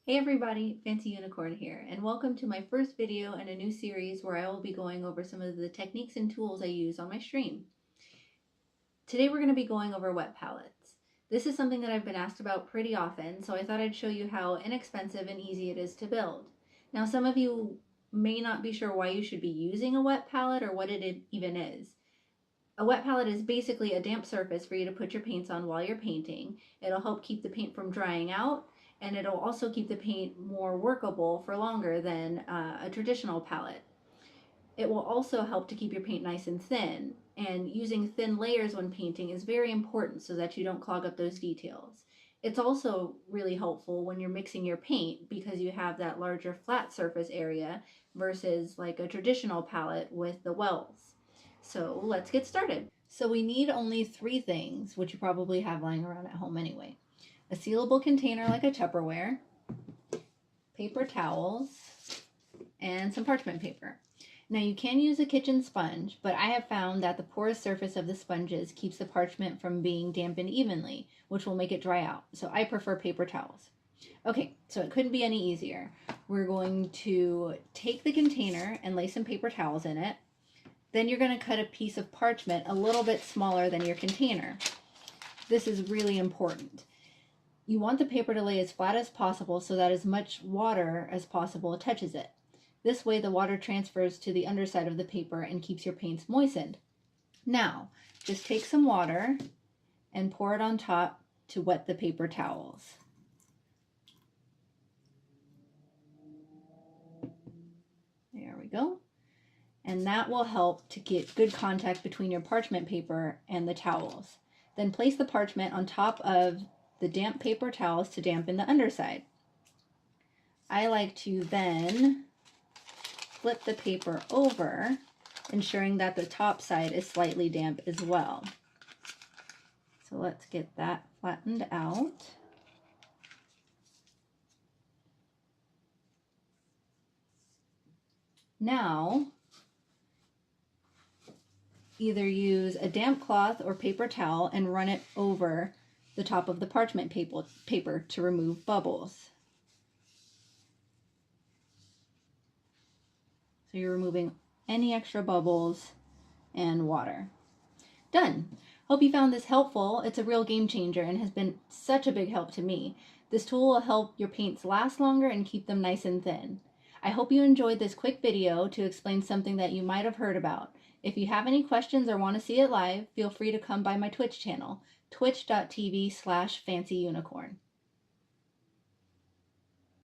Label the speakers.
Speaker 1: Hey everybody, Fancy Unicorn here, and welcome to my first video in a new series where I will be going over some of the techniques and tools I use on my stream. Today we're going to be going over wet palettes. This is something that I've been asked about pretty often, so I thought I'd show you how inexpensive and easy it is to build. Now some of you may not be sure why you should be using a wet palette or what it even is. A wet palette is basically a damp surface for you to put your paints on while you're painting. It'll help keep the paint from drying out, and it'll also keep the paint more workable for longer than a traditional palette. It will also help to keep your paint nice and thin, and using thin layers when painting is very important so that you don't clog up those details. It's also really helpful when you're mixing your paint because you have that larger flat surface area versus like a traditional palette with the wells. So let's get started. So we need only three things, which you probably have lying around at home anyway. A sealable container like a Tupperware, paper towels, and some parchment paper. Now you can use a kitchen sponge, but I have found that the porous surface of the sponges keeps the parchment from being dampened evenly, which will make it dry out. So I prefer paper towels. Okay, so it couldn't be any easier. We're going to take the container and lay some paper towels in it. Then you're going to cut a piece of parchment a little bit smaller than your container. This is really important. You want the paper to lay as flat as possible so that as much water as possible touches it. This way the water transfers to the underside of the paper and keeps your paints moistened. Now, just take some water and pour it on top to wet the paper towels. There we go. And that will help to get good contact between your parchment paper and the towels. Then place the parchment on top of the damp paper towels to dampen the underside. I like to then flip the paper over, ensuring that the top side is slightly damp as well. So let's get that flattened out. Now, either use a damp cloth or paper towel and run it over the top of the parchment paper to remove bubbles. So you're removing any extra bubbles and water. Done. Hope you found this helpful. It's a real game changer and has been such a big help to me. This tool will help your paints last longer and keep them nice and thin. I hope you enjoyed this quick video to explain something that you might have heard about. If you have any questions or want to see it live, feel free to come by my Twitch channel, twitch.tv/fancyunicorn.